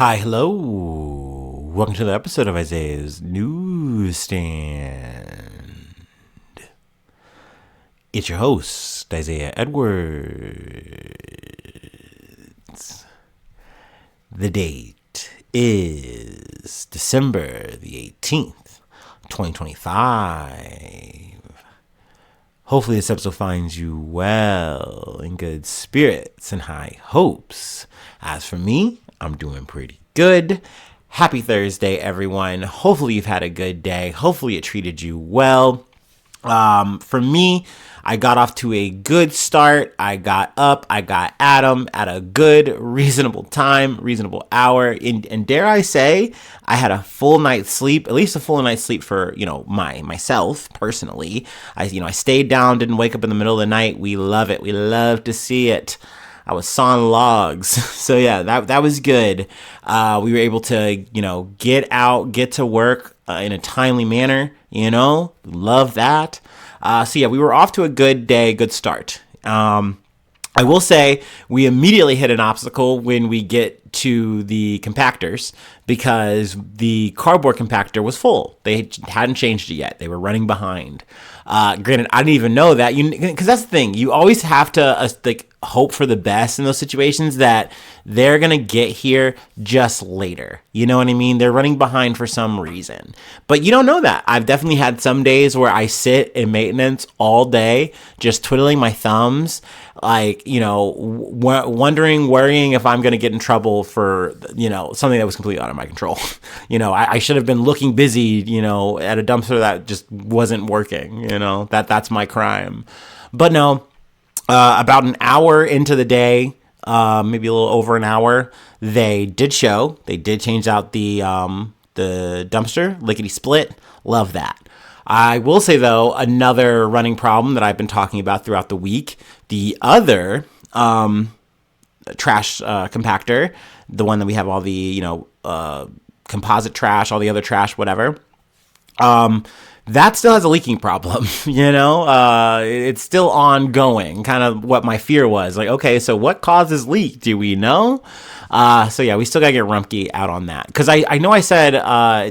Hi, hello. Welcome to the episode of Isaiah's Newsstand. It's your host, Isaiah Edwards. The date is December the 18th, 2025. Hopefully this episode finds you well, in good spirits and high hopes. As for me, I'm doing pretty good. Happy Thursday, everyone. Hopefully you've had a good day. Hopefully it treated you well. For me, I got off to a good start. I got up, I got at 'em at a good, reasonable time, reasonable hour. And dare I say, I had a full night's sleep, at least a full night's sleep for, myself personally. I stayed down, didn't wake up in the middle of the night. We love it. We love to see it. I was sawing logs. So yeah, that was good. We were able to, get out, get to work in a timely manner, love that. So yeah, we were off to a good day, good start. I will say we immediately hit an obstacle when we get to the compactors because the cardboard compactor was full. They hadn't changed it yet. They were running behind. Granted, I didn't even know that, because that's the thing. You always have to hope for the best in those situations, that they're going to get here just later. You know what I mean? They're running behind for some reason. But you don't know that. I've definitely had some days where I sit in maintenance all day, just twiddling my thumbs, wondering, worrying if I'm going to get in trouble for, something that was completely out of my control. I should have been looking busy, at a dumpster that just wasn't working, that's my crime. But no, about an hour into the day, maybe a little over an hour, they did show. They did change out the dumpster, lickety split. Love that. I will say, though, another running problem that I've been talking about throughout the week, the other trash compactor, the one that we have all the, composite trash, all the other trash, whatever, that still has a leaking problem, it's still ongoing, kind of what my fear was. Okay, so what causes leak? Do we know? So yeah, we still got to get Rumpke out on that. Because I know I said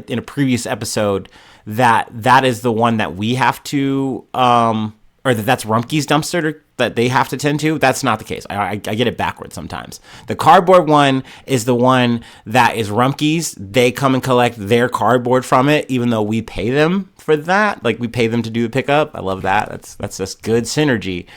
in a previous episode that is the one that we have to, or that's Rumpke's dumpster that they have to tend to. That's not the case. I get it backwards sometimes. The cardboard one is the one that is Rumpke's. They come and collect their cardboard from it, even though we pay them for that. We pay them to do the pickup. I love that. That's just good synergy.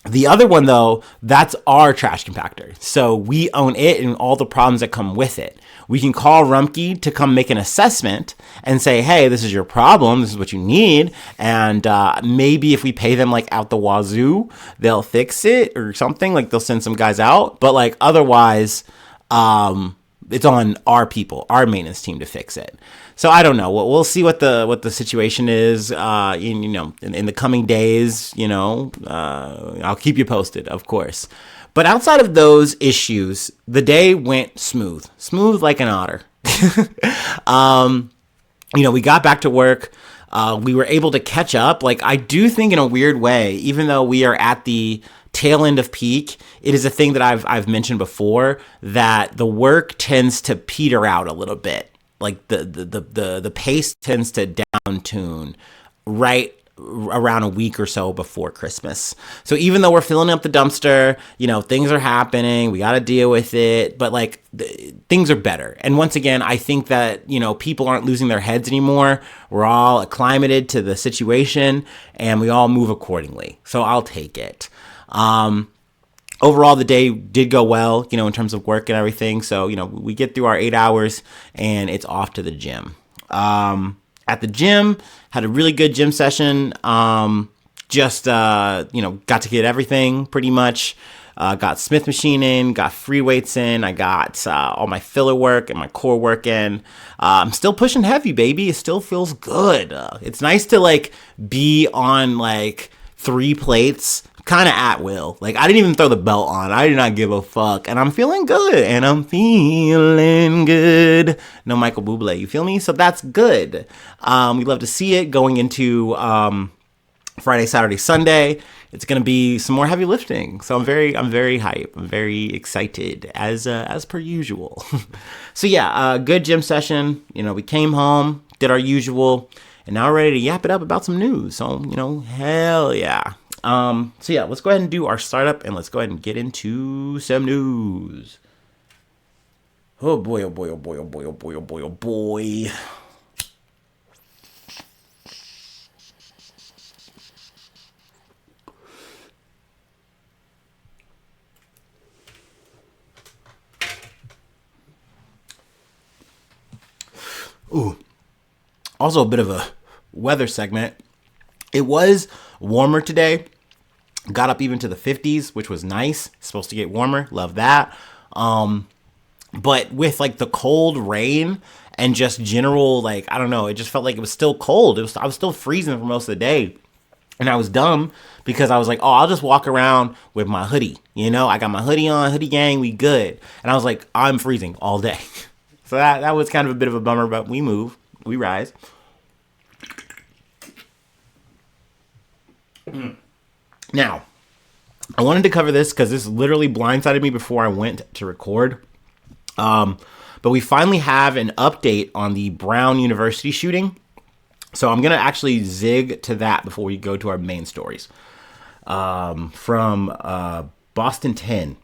The other one, though, that's our trash compactor. So we own it and all the problems that come with it. We can call Rumpke to come make an assessment and say, hey, this is your problem. This is what you need. And maybe if we pay them out the wazoo, they'll fix it or something. They'll send some guys out. But otherwise, it's on our people, our maintenance team to fix it. So I don't know. We'll see what the situation is. In the coming days. I'll keep you posted, of course. But outside of those issues, the day went smooth like an otter. We got back to work. We were able to catch up. I do think in a weird way, even though we are at the tail end of peak, it is a thing that I've mentioned before, that the work tends to peter out a little bit. The pace tends to down tune right around a week or so before Christmas. So even though we're filling up the dumpster, things are happening, we got to deal with it, but things are better. And once again, I think that, people aren't losing their heads anymore. We're all acclimated to the situation and we all move accordingly. So I'll take it. Overall, the day did go well, in terms of work and everything. So, we get through our 8 hours and it's off to the gym. At the gym, had a really good gym session. Got to get everything pretty much. Got Smith machine in, got free weights in. I got all my filler work and my core work in. I'm still pushing heavy, baby. It still feels good. It's nice to be on 3 plates kind of at will. I didn't even throw the belt on. I did not give a fuck. And I'm feeling good. No Michael Bublé, you feel me? So that's good. We love to see it going into Friday, Saturday, Sunday, it's gonna be some more heavy lifting. So I'm very hype. I'm very excited as per usual. So yeah, good gym session. We came home, did our usual, and now we're ready to yap it up about some news. So hell yeah. So yeah, let's go ahead and do our startup, and let's go ahead and get into some news. Oh boy, oh boy, oh boy, oh boy, oh boy, oh boy, oh boy. Ooh. Also a bit of a weather segment. It was warmer today. Got up even to the 50s, which was nice. It's supposed to get warmer. Love that. But with like the cold rain and just general, like, I don't know, it just felt like it was still cold. I was still freezing for most of the day. And I was dumb because I was like, oh, I'll just walk around with my hoodie. I got my hoodie on, hoodie gang, we good. And I was like, I'm freezing all day. So that was kind of a bit of a bummer, but we move, we rise. Now, I wanted to cover this because this literally blindsided me before I went to record. But we finally have an update on the Brown University shooting. So I'm going to actually zig to that before we go to our main stories. From Boston 10.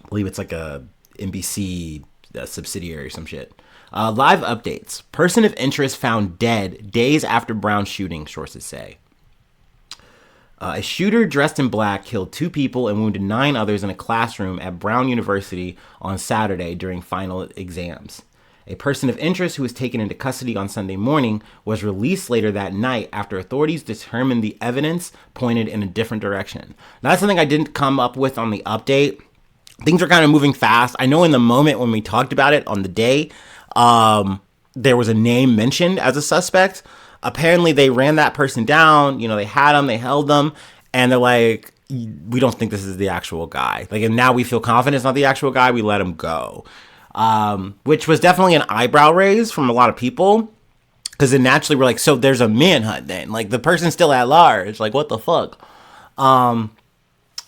I believe it's like a NBC subsidiary or some shit. Live updates. Person of interest found dead days after Brown shooting, sources say. A shooter dressed in black killed 2 people and wounded 9 others in a classroom at Brown University on Saturday during final exams. A person of interest who was taken into custody on Sunday morning was released later that night after authorities determined the evidence pointed in a different direction. Now, that's something I didn't come up with on the update. Things are kind of moving fast. I know in the moment when we talked about it on the day, there was a name mentioned as a suspect. Apparently, they ran that person down. They had them, they held them, and they're like, we don't think this is the actual guy. Like, and now we feel confident it's not the actual guy. We let him go. Which was definitely an eyebrow raise from a lot of people. Because then naturally we're like, so there's a manhunt then. Like, the person's still at large. Like, what the fuck? But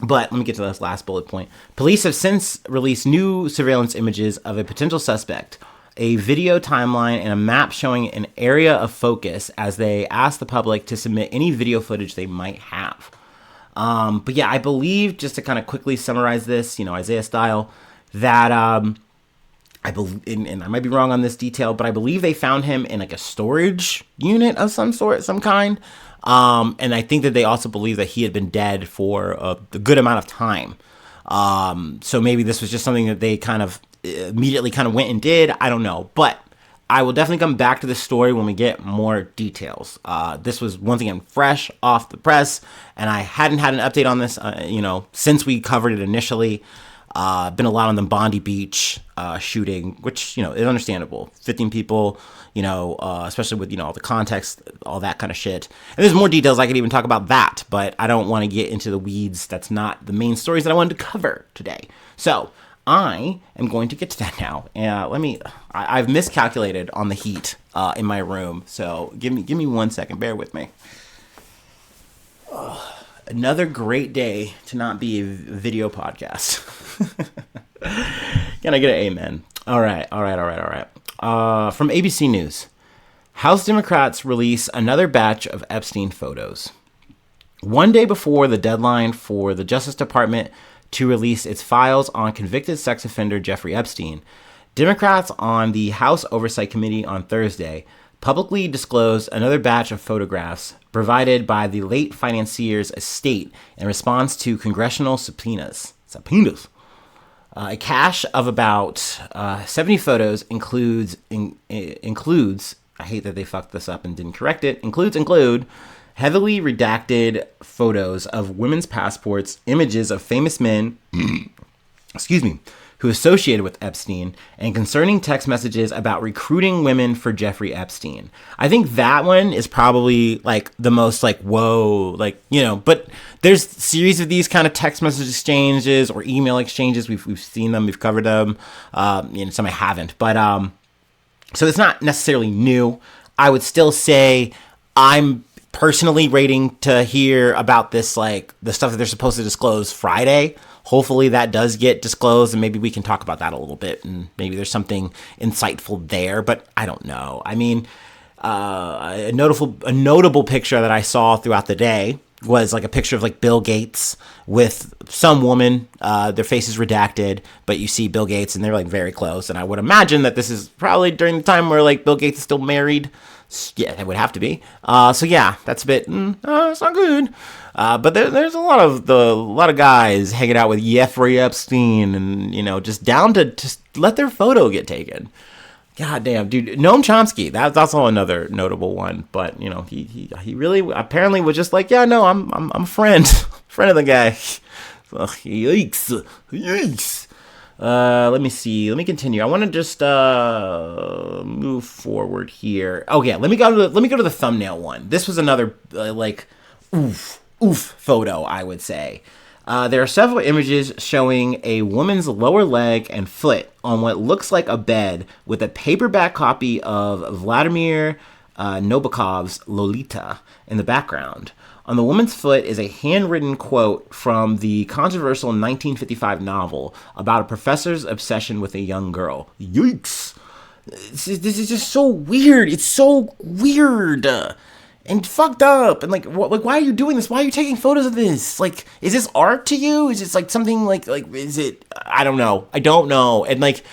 let me get to this last bullet point. Police have since released new surveillance images of a potential suspect, a video timeline, and a map showing an area of focus as they ask the public to submit any video footage they might have. But yeah, I believe, just to kind of quickly summarize this, Isaiah style, that I believe, and I might be wrong on this detail, but I believe they found him in like a storage unit of some sort, some kind. And I think that they also believe that he had been dead for a good amount of time. So maybe this was just something that they kind of immediately kind of went and did. I don't know, but I will definitely come back to this story when we get more details. This was, once again, fresh off the press, and I hadn't had an update on this, since we covered it initially. Been a lot on the Bondi Beach shooting, which, is understandable. 15 people, especially with, all the context, all that kind of shit. And there's more details. I could even talk about that, but I don't want to get into the weeds. That's not the main stories that I wanted to cover today. So I am going to get to that now. I've miscalculated on the heat in my room. So give me 1 second. Bear with me. Another great day to not be a video podcast. Can I get an amen? All right. From ABC News. House Democrats release another batch of Epstein photos. One day before the deadline for the Justice Department to release its files on convicted sex offender Jeffrey Epstein, Democrats on the House Oversight Committee on Thursday publicly disclosed another batch of photographs provided by the late financier's estate in response to congressional subpoenas. A cache of about 70 photos includes, I hate that they fucked this up and didn't correct it, include heavily redacted photos of women's passports, images of famous men, who associated with Epstein, and concerning text messages about recruiting women for Jeffrey Epstein. I think that one is probably like the most like, whoa, like, but there's a series of these kind of text message exchanges or email exchanges. We've seen them, we've covered them, some I haven't, but, so it's not necessarily new. I would still say I'm personally waiting to hear about this, like the stuff that they're supposed to disclose Friday. Hopefully that does get disclosed, and maybe we can talk about that a little bit, and maybe there's something insightful there, but I don't know. I mean, a notable picture that I saw throughout the day was like a picture of like Bill Gates with some woman. Their face is redacted, but you see Bill Gates and they're like very close. And I would imagine that this is probably during the time where like Bill Gates is still married. Yeah, it would have to be. So yeah, that's a bit, it's not good. But there's a lot of guys hanging out with Jeffrey Epstein and, you know, just down to just let their photo get taken. God damn, dude. Noam Chomsky, that's also another notable one. But, you know, he really apparently was just like, yeah, no, I'm a friend. Friend of the guy. Ugh, yikes. Let me see. Let me continue. I want to just move forward here. Oh yeah, let me go to the thumbnail one. This was another oof photo, I would say. There are several images showing a woman's lower leg and foot on what looks like a bed with a paperback copy of Vladimir Nabokov's Lolita in the background. On the woman's foot is a handwritten quote from the controversial 1955 novel about a professor's obsession with a young girl. Yikes! This is just so weird. It's so weird. And fucked up, and like why are you doing this? Why are you taking photos of this? Like, is this art to you? Is this like something like is it? I don't know. And like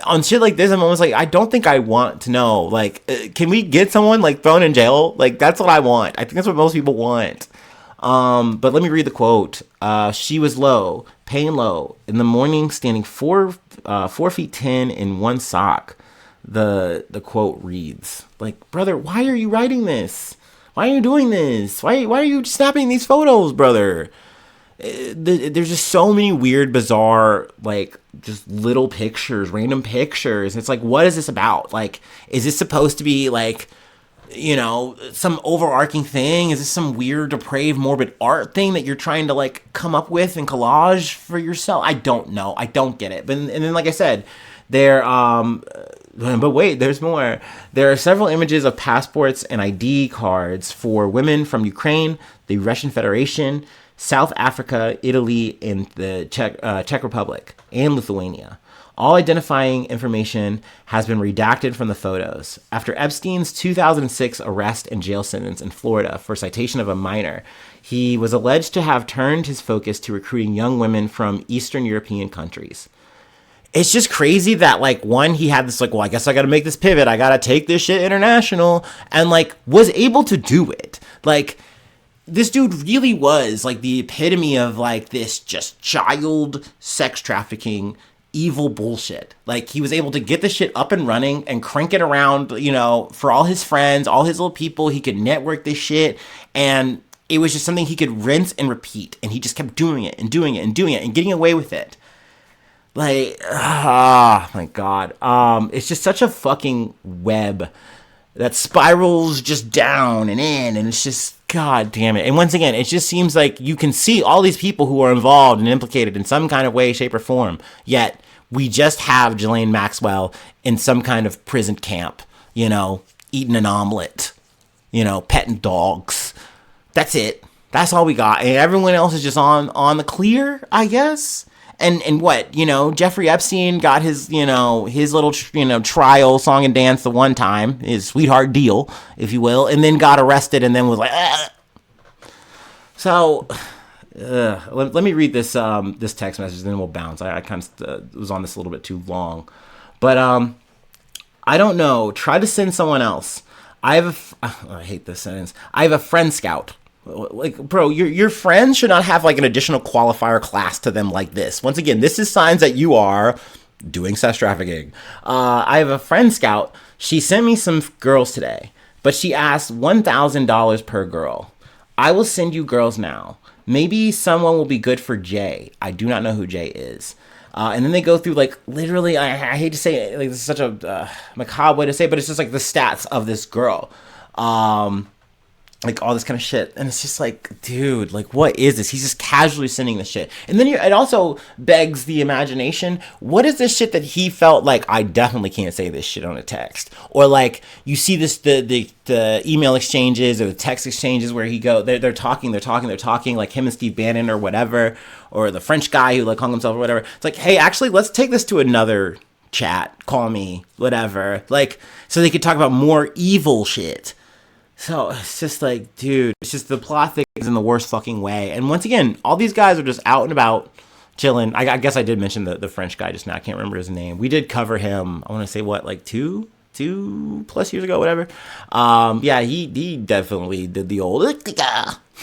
on shit like this, I'm almost like, I don't think I want to know. Like, can we get someone like thrown in jail? Like, that's what I want. I think that's what most people want. But let me read the quote. She was low, paying low in the morning, standing 4 feet 10 in one sock. The quote reads, like, brother, why are you writing this? Why are you doing this? Why are you snapping these photos, brother? There's just so many weird, bizarre, like, just little pictures, random pictures. It's like, what is this about? Like, is this supposed to be, like, you know, some overarching thing? Is this some weird, depraved, morbid art thing that you're trying to, like, come up with and collage for yourself? I don't know. I don't get it. And then, like I said, but wait, there's more. There are several images of passports and ID cards for women from Ukraine, the Russian Federation, South Africa, Italy, and the Czech Republic, and Lithuania. All identifying information has been redacted from the photos. After Epstein's 2006 arrest and jail sentence in Florida for citation of a minor, he was alleged to have turned his focus to recruiting young women from Eastern European countries. It's just crazy that, like, one, he had this, like, well, I guess I got to make this pivot. I got to take this shit international, and, like, was able to do it. Like, this dude really was, like, the epitome of, like, this just child sex trafficking, evil bullshit. Like, he was able to get the shit up and running and crank it around, you know, for all his friends, all his little people. He could network this shit, and it was just something he could rinse and repeat, and he just kept doing it and doing it and doing it and getting away with it. Like, my God. It's just such a fucking web that spirals just down and in, and it's just, God damn it. And once again, it just seems like you can see all these people who are involved and implicated in some kind of way, shape, or form, yet we just have Ghislaine Maxwell in some kind of prison camp, you know, eating an omelet, you know, petting dogs. That's it. That's all we got. And everyone else is just on the clear, I guess. And what, you know, Jeffrey Epstein got his, you know, his little, you know, trial song and dance the one time, his sweetheart deal, if you will, and then got arrested and then was like, ah. So, let me read this this text message and then we'll bounce. I kind of was on this a little bit too long. But I don't know. Try to send someone else. I hate this sentence. I have a friend scout. Like, bro, your friends should not have like an additional qualifier class to them like this. Once again, this is signs that you are doing sex trafficking. I have a friend scout. She sent me some girls today, but she asked $1,000 per girl. I will send you girls now. Maybe someone will be good for Jay. I do not know who Jay is. And then they go through, like, literally, I hate to say it, like, this is such a macabre way to say it, but it's just like the stats of this girl. like all this kind of shit, and it's just like, dude, like what is this? He's just casually sending this shit, and then it also begs the imagination. What is this shit that he felt like, I definitely can't say this shit on a text, or like you see this the email exchanges or the text exchanges where they're talking like him and Steve Bannon or whatever, or the French guy who like hung himself or whatever. It's like, hey, actually, let's take this to another chat, call me, whatever, like so they could talk about more evil shit. So it's just like, dude, it's just the plot thickens in the worst fucking way. And once again, all these guys are just out and about chilling. I guess I did mention the French guy just now. I can't remember his name. We did cover him, I want to say, what, like two plus years ago, whatever. Yeah, he definitely did the old,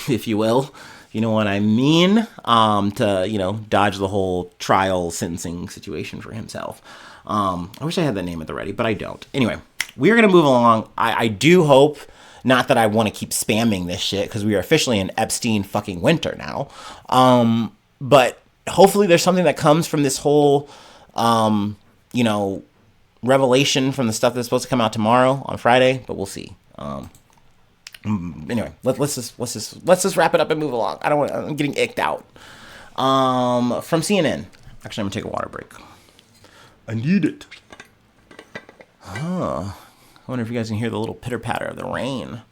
if you will. You know what I mean? To, dodge the whole trial sentencing situation for himself. I wish I had that name at the ready, but I don't. Anyway, we're going to move along. I do hope... Not that I want to keep spamming this shit, because we are officially in Epstein fucking winter now. But hopefully there's something that comes from this whole, revelation from the stuff that's supposed to come out tomorrow on Friday. But we'll see. Anyway, let's just wrap it up and move along. I'm getting icked out. From CNN. Actually, I'm gonna take a water break. I need it. I wonder if you guys can hear the little pitter patter of the rain.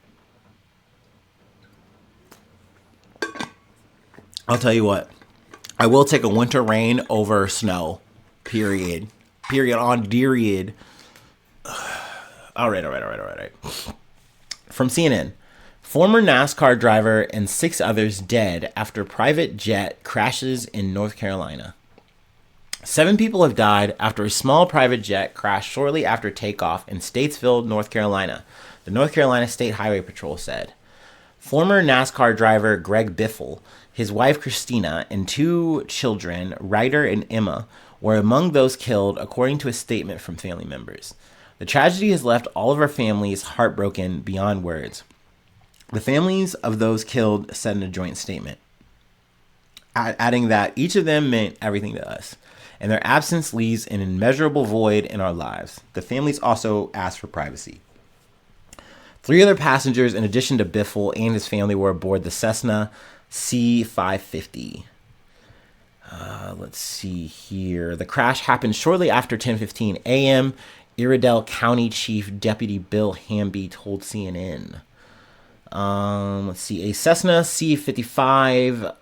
I'll tell you what. I will take a winter rain over snow. Period. On period. All right. From CNN. Former NASCAR driver and 6 others dead after private jet crashes in North Carolina. 7 people have died after a small private jet crashed shortly after takeoff in Statesville, North Carolina, the North Carolina State Highway Patrol said. Former NASCAR driver Greg Biffle, his wife Christina, and 2 children, Ryder and Emma, were among those killed, according to a statement from family members. The tragedy has left all of our families heartbroken beyond words. The families of those killed said in a joint statement, adding that each of them meant everything to us, and their absence leaves an immeasurable void in our lives. The families also asked for privacy. 3 other passengers, in addition to Biffle and his family, were aboard the Cessna C550. Let's see here. The crash happened shortly after 10:15 a.m. Iredell County Chief Deputy Bill Hamby told CNN. Let's see. A Cessna C55,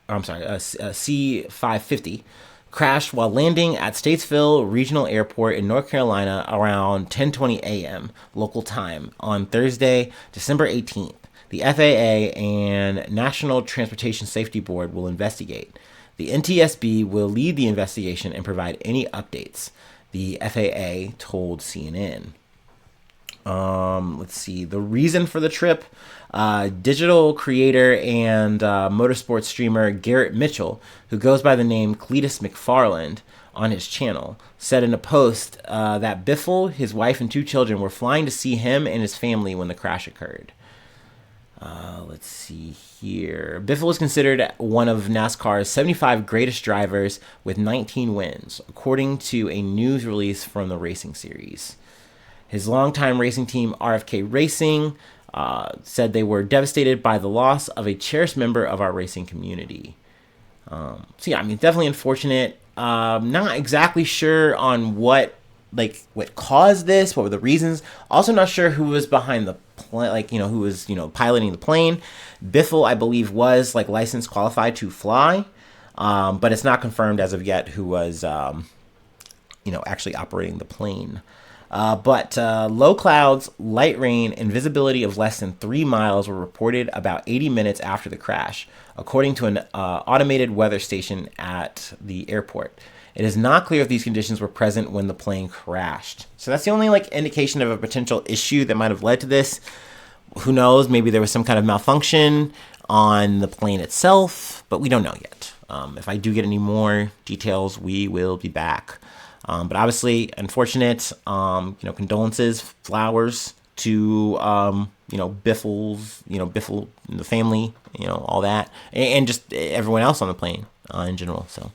C550 crashed while landing at Statesville Regional Airport in North Carolina around 10:20 a.m. local time on Thursday, December 18th. The FAA and National Transportation Safety Board will investigate. The NTSB will lead the investigation and provide any updates, the FAA told CNN. Let's see. The reason for the trip, digital creator and motorsports streamer Garrett Mitchell, who goes by the name Cletus McFarland on his channel, said in a post that Biffle, his wife, and 2 children were flying to see him and his family when the crash occurred. Let's see here. Biffle is considered one of NASCAR's 75 greatest drivers with 19 wins, according to a news release from the racing series. His longtime racing team, RFK Racing, said they were devastated by the loss of a cherished member of our racing community. Definitely unfortunate. Not exactly sure on what caused this, what were the reasons. Also not sure who was behind the plane, who was, piloting the plane. Biffle, I believe, was licensed, qualified to fly. But it's not confirmed as of yet who was, actually operating the plane. But low clouds, light rain, and visibility of less than 3 miles were reported about 80 minutes after the crash, according to an automated weather station at the airport. It is not clear if these conditions were present when the plane crashed. So that's the only indication of a potential issue that might have led to this. Who knows? Maybe there was some kind of malfunction on the plane itself, but we don't know yet. If I do get any more details, we will be back. But obviously, unfortunate, condolences, flowers to, Biffle's, Biffle and the family, all that, and just everyone else on the plane in general. So,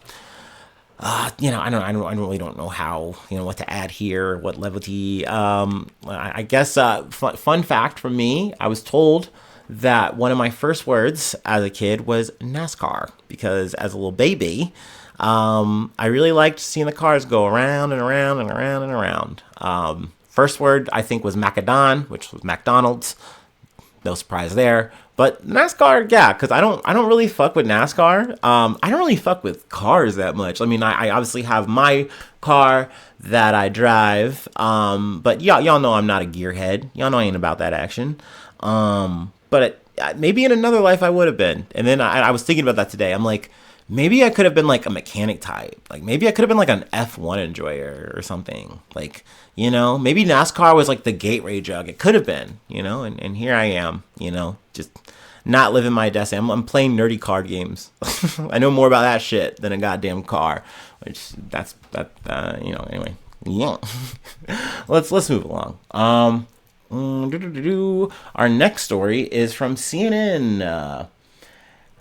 I really don't know how, what to add here, what levity. I guess fun fact from me, I was told that one of my first words as a kid was NASCAR because as a little baby, I really liked seeing the cars go around and around and around and around. First word I think was Macadon, which was McDonald's. No surprise there. But NASCAR, yeah, because I don't really fuck with NASCAR. I don't really fuck with cars that much. I mean, I obviously have my car that I drive. But y'all know I'm not a gearhead. Y'all know I ain't about that action. But maybe in another life I would have been. And then I was thinking about that today. I'm like, maybe I could have been like a mechanic type. Like maybe I could have been like an F1 enjoyer or something. Like, maybe NASCAR was like the gateway drug. It could have been, and here I am, just not living my destiny. I'm playing nerdy card games. I know more about that shit than a goddamn car, which anyway. Yeah. let's move along. Our next story is from CNN.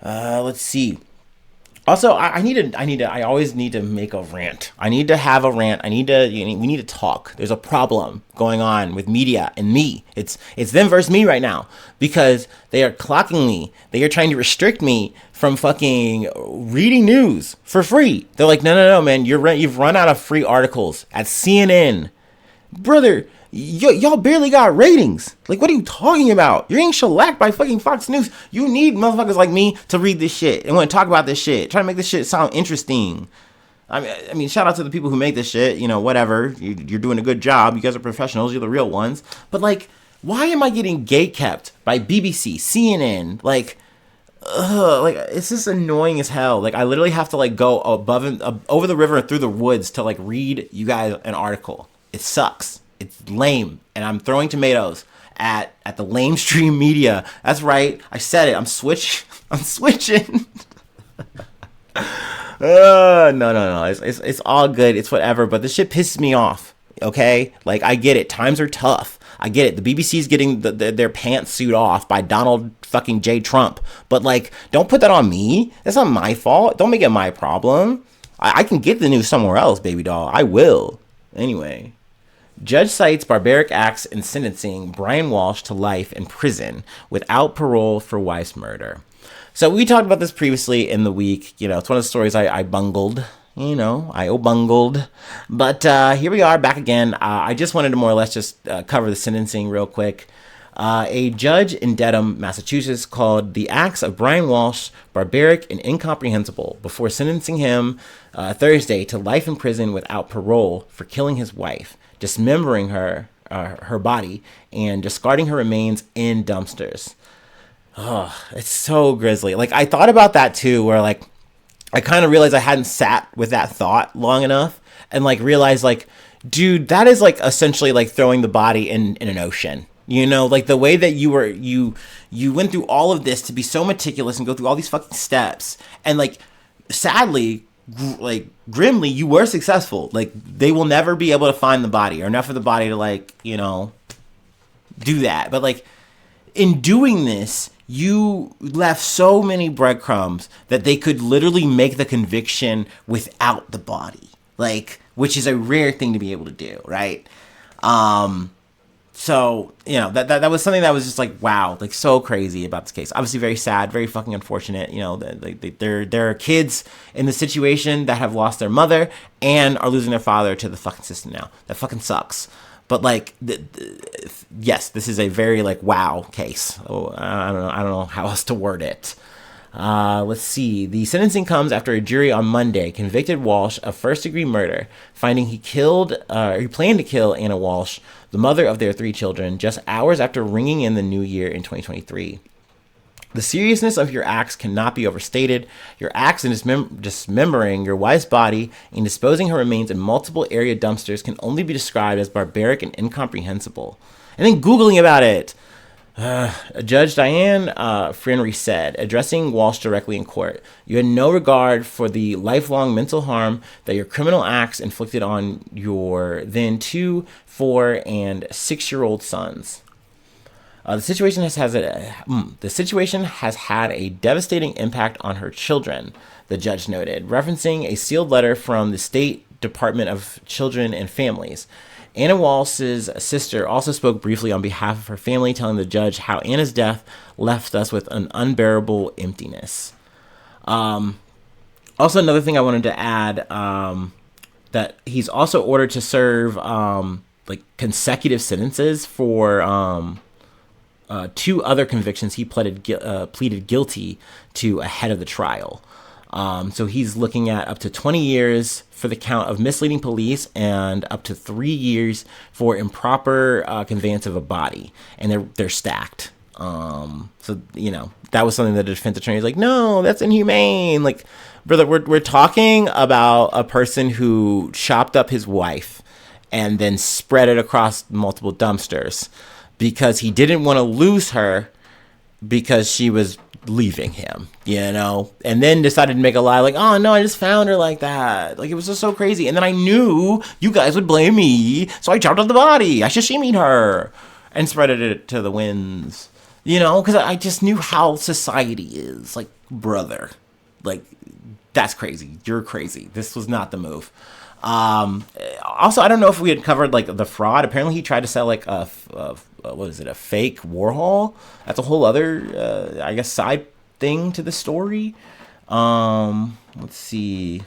Let's see. Also, I always need to make a rant. I need to have a rant. We need to talk. There's a problem going on with media and me. It's them versus me right now because they are clocking me. They are trying to restrict me from fucking reading news for free. They're like, no, man, you've run out of free articles at CNN. Brother, y'all barely got ratings. Like, what are you talking about? You're getting shellacked by fucking Fox News. You need motherfuckers like me to read this shit and want to talk about this shit. Try to make this shit sound interesting. I mean, shout out to the people who make this shit. Whatever. You're doing a good job. You guys are professionals. You're the real ones. But, like, why am I getting gatekept by BBC, CNN? Like, it's just annoying as hell. Like, I literally have to, like, go above and over the river and through the woods to, like, read you guys an article. It sucks. It's lame, and I'm throwing tomatoes at the lamestream media. That's right. I said it. I'm switching. No. It's all good. It's whatever. But this shit pisses me off. Okay, like I get it. Times are tough. I get it. The BBC's getting their pantsuit off by Donald fucking J. Trump. But like, don't put that on me. That's not my fault. Don't make it my problem. I can get the news somewhere else, baby doll. I will. Anyway. Judge cites barbaric acts in sentencing Brian Walshe to life in prison without parole for wife's murder. So we talked about this previously in the week. It's one of the stories I bungled. I bungled. But here we are back again. I just wanted to more or less just cover the sentencing real quick. A judge in Dedham, Massachusetts, called the acts of Brian Walshe barbaric and incomprehensible before sentencing him Thursday to life in prison without parole for killing his wife, dismembering her body, and discarding her remains in dumpsters. Oh, it's so grisly. Like, I thought about that too, where like I kind of realized I hadn't sat with that thought long enough and like realized like, dude, that is like essentially like throwing the body in an ocean. Like the way that you went through all of this to be so meticulous and go through all these fucking steps, and like sadly, like grimly, you were successful. Like they will never be able to find the body or enough of the body to like, do that. But like in doing this, you left so many breadcrumbs that they could literally make the conviction without the body, like, which is a rare thing to be able to do, right? So, that was something that was just like, wow, like so crazy about this case. Obviously very sad, very fucking unfortunate. There are kids in the situation that have lost their mother and are losing their father to the fucking system now. That fucking sucks. But like, yes, this is a very like, wow case. Oh, I don't know how else to word it. Let's see. The sentencing comes after a jury on Monday convicted Walshe of first-degree murder, finding he planned to kill Anna Walshe, the mother of their 3 children, just hours after ringing in the new year in 2023. The seriousness of your acts cannot be overstated. Your acts in dismembering your wife's body and disposing her remains in multiple area dumpsters can only be described as barbaric and incomprehensible. And then Googling about it. Judge Diane Frenry said, addressing Walshe directly in court, you had no regard for the lifelong mental harm that your criminal acts inflicted on your then 2, 4, and 6-year-old sons. The situation has had a devastating impact on her children, the judge noted, referencing a sealed letter from the State Department of Children and Families. Anna Walsh's sister also spoke briefly on behalf of her family, telling the judge how Anna's death left us with an unbearable emptiness. Also, another thing I wanted to add, that he's also ordered to serve like consecutive sentences for two other convictions he pleaded guilty to ahead of the trial. So he's looking at up to 20 years for the count of misleading police and up to 3 years for improper conveyance of a body. And they're stacked. So, that was something that the defense attorney was like, no, that's inhumane. Like, brother, we're talking about a person who chopped up his wife and then spread it across multiple dumpsters because he didn't want to lose her because she was leaving him, and then decided to make a lie like, oh no, I just found her like that. Like, it was just so crazy. And then I knew you guys would blame me, so I chopped up the body. I shashimi'd her and spread it to the winds, because I just knew how society is. Like, brother, like, that's crazy. You're crazy. This was not the move. Also, I don't know if we had covered like the fraud. Apparently he tried to sell like a fake Warhol. That's a whole other, I guess, side thing to the story. Let's see.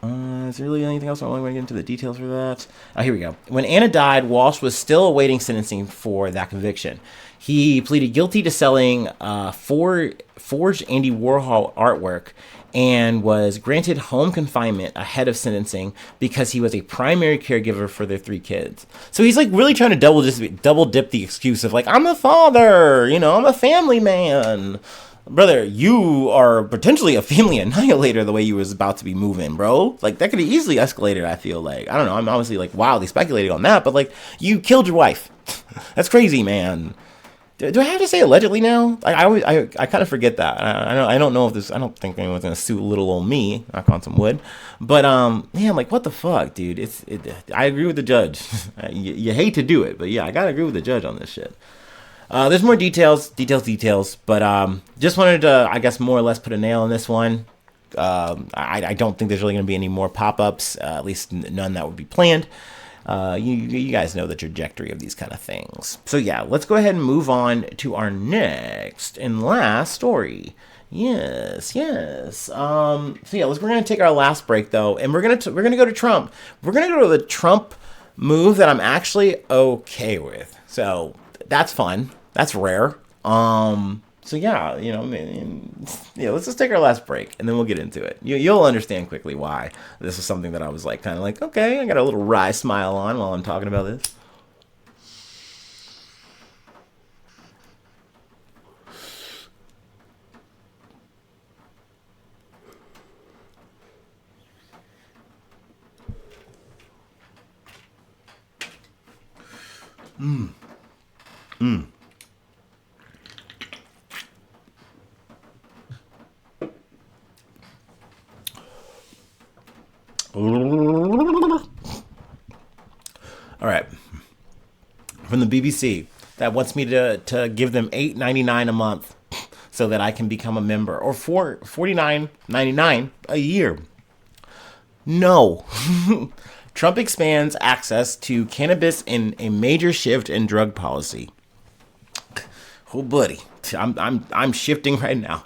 Is there really anything else? I want to get into the details for that. Oh, here we go. When Anna died, Walshe was still awaiting sentencing for that conviction. He pleaded guilty to selling forged Andy Warhol artwork and was granted home confinement ahead of sentencing because he was a primary caregiver for their 3 kids. So he's like really trying to double dip the excuse of like, I'm a father, I'm a family man. Brother, you are potentially a family annihilator the way you was about to be moving, bro. Like, that could have easily escalated, I feel like. I don't know, I'm obviously like wildly speculating on that, but like, you killed your wife. That's crazy, man. Do I have to say allegedly now? I kind of forget that. I don't know if this. I don't think anyone's gonna sue little old me. Knock on some wood. But yeah, I'm like, what the fuck, dude? I agree with the judge. You hate to do it, but yeah, I gotta agree with the judge on this shit. There's more details. But just wanted to, I guess, more or less put a nail in this one. I don't think there's really gonna be any more pop-ups. At least none that would be planned. You guys know the trajectory of these kind of things. So yeah, let's go ahead and move on to our next and last story. Yes. So yeah, we're gonna take our last break though, and we're gonna go to Trump. We're gonna go to the Trump move that I'm actually okay with. So that's fun. That's rare. So yeah, let's just take our last break and then we'll get into it. You'll understand quickly why this was something that I was like, kind of like, okay, I got a little wry smile on while I'm talking about this. All right, from the BBC that wants me to give them $8.99 a month so that I can become a member, or $49.99 a year. No. Trump expands access to cannabis in a major shift in drug policy. Oh, buddy, I'm shifting right now.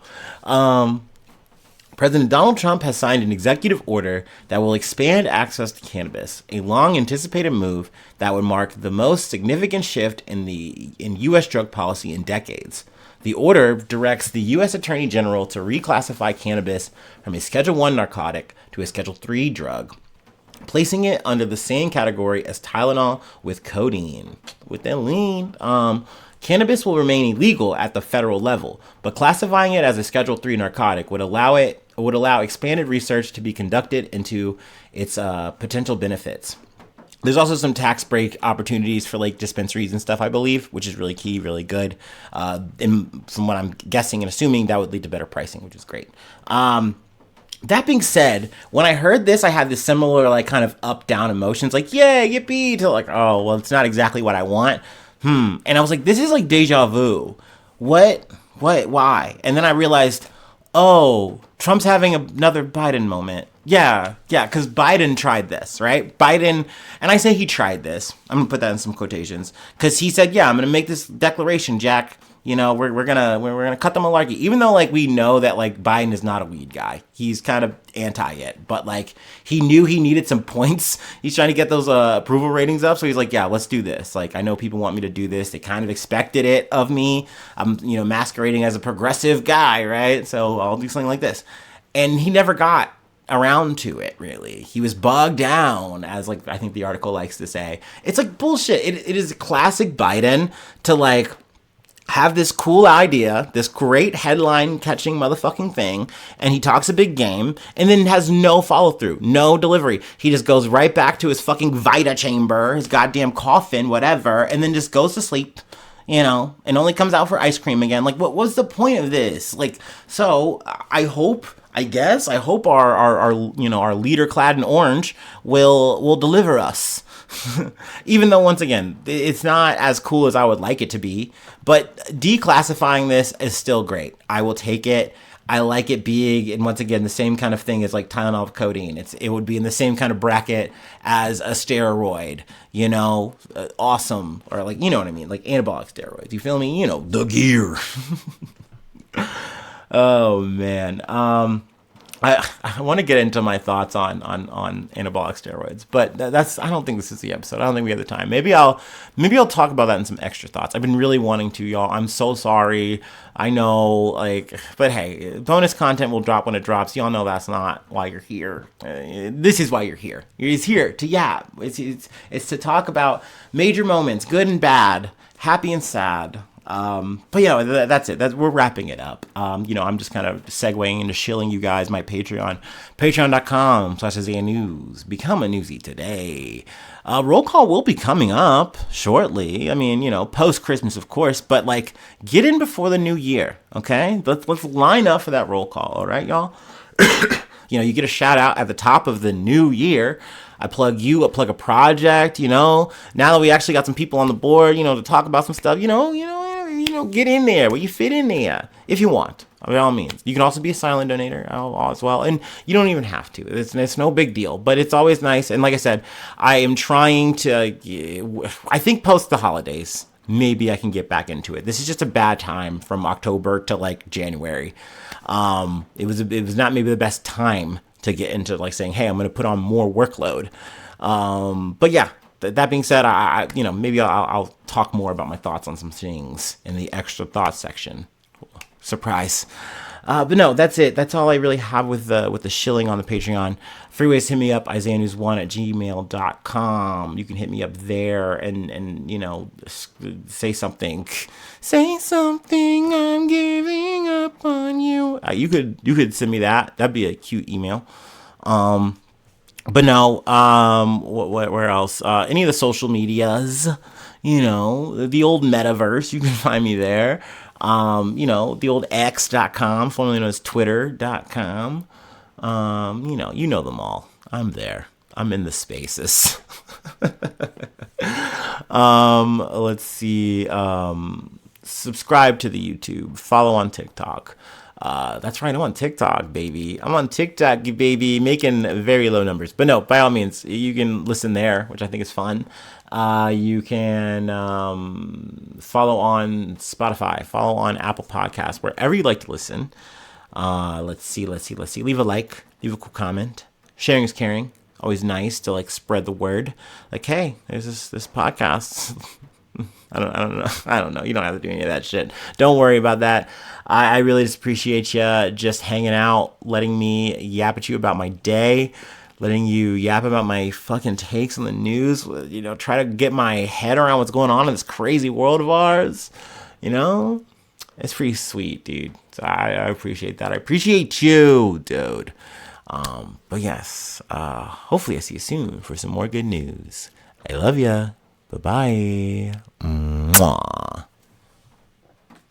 President Donald Trump has signed an executive order that will expand access to cannabis, a long-anticipated move that would mark the most significant shift in U.S. drug policy in decades. The order directs the U.S. Attorney General to reclassify cannabis from a Schedule I narcotic to a Schedule III drug, placing it under the same category as Tylenol with codeine. With that lean, cannabis will remain illegal at the federal level, but classifying it as a Schedule III narcotic would allow expanded research to be conducted into its potential benefits. There's also some tax break opportunities for like dispensaries and stuff, I believe, which is really key, really good. And from what I'm guessing and assuming, that would lead to better pricing, which is great. That being said, when I heard this, I had this similar like kind of up-down emotions, like, yeah, yippee, to like, oh, well, it's not exactly what I want. And I was like, this is like deja vu. What? Why? And then I realized, oh, Trump's having another Biden moment. Yeah, because Biden tried this, right? Biden, and I say he tried this. I'm gonna put that in some quotations because he said, "Yeah, I'm gonna make this declaration, Jack. You know, we're gonna cut the malarkey." Even though like we know that like Biden is not a weed guy, he's kind of anti it, but like he knew he needed some points. He's trying to get those approval ratings up, so he's like, "Yeah, let's do this." Like I know people want me to do this. They kind of expected it of me. I'm masquerading as a progressive guy, right? So I'll do something like this, and he never got around to it really. He was bogged down, as like I think the article likes to say. It's like bullshit. It is classic Biden to like have this cool idea, this great headline catching motherfucking thing, and he talks a big game and then has no follow through, no delivery. He just goes right back to his fucking Vita chamber, his goddamn coffin, whatever, and then just goes to sleep, and only comes out for ice cream again. Like, what was the point of this? Like, so I hope our leader clad in orange will deliver us. Even though, once again, it's not as cool as I would like it to be, but declassifying this is still great. I will take it. I like it being, and once again, the same kind of thing as like Tylenol with codeine. It would be in the same kind of bracket as a steroid, awesome, or like, you know what I mean? Like anabolic steroids. You feel me? The gear. Oh man. I want to get into my thoughts on anabolic steroids, but I don't think this is the episode. I don't think we have the time. Maybe I'll talk about that in some extra thoughts. I've been really wanting to, y'all. I'm so sorry. I know, but hey, bonus content will drop when it drops. Y'all know that's not why you're here. This is why you're here. You're here to yap. It's to talk about major moments, good and bad, happy and sad. But that's it. We're wrapping it up. I'm just kind of segueing into shilling you guys my Patreon, patreon.com/AZNews. Become a newsie today. Roll call will be coming up shortly. I mean, post Christmas, of course, but like get in before the new year. Okay. Let's line up for that roll call. All right, y'all. You get a shout out at the top of the new year. I plug a project, now that we actually got some people on the board, to talk about some stuff, get in there where you fit in there if you want, by all means. You can also be a silent donator as well. And you don't even have to. It's no big deal, but it's always nice. And like I said, I am trying to, I think post the holidays, maybe I can get back into it. This is just a bad time from October to like January. It was not maybe the best time to get into like saying, hey, I'm going to put on more workload. But yeah, that being said, maybe I'll talk more about my thoughts on some things in the extra thoughts section. Surprise. But no, that's it. That's all I really have with the shilling on the Patreon. Free ways to hit me up, isaiahnews1@gmail.com. You can hit me up there and say something. Say something, I'm giving up on you. You could send me that. That'd be a cute email. But no, where else? Any of the social medias, the old metaverse, you can find me there. The old X.com, formerly known as Twitter.com. You know them all. I'm there. I'm in the spaces. Let's see. Subscribe to the YouTube. Follow on TikTok. That's right. I'm on TikTok, baby. Making very low numbers. But no, by all means, you can listen there, which I think is fun. You can follow on Spotify, follow on Apple Podcasts, wherever you like to listen. Let's see. Leave a like, leave a cool comment. Sharing is caring. Always nice to like spread the word. Like, hey, there's this podcast. I don't know. You don't have to do any of that shit. Don't worry about that. I really just appreciate you just hanging out, letting me yap at you about my day, letting you yap about my fucking takes on the news, try to get my head around what's going on in this crazy world of ours. It's pretty sweet, dude. So I appreciate that. I appreciate you, dude. But yes, hopefully I see you soon for some more good news. I love ya. Bye-bye. Mwah.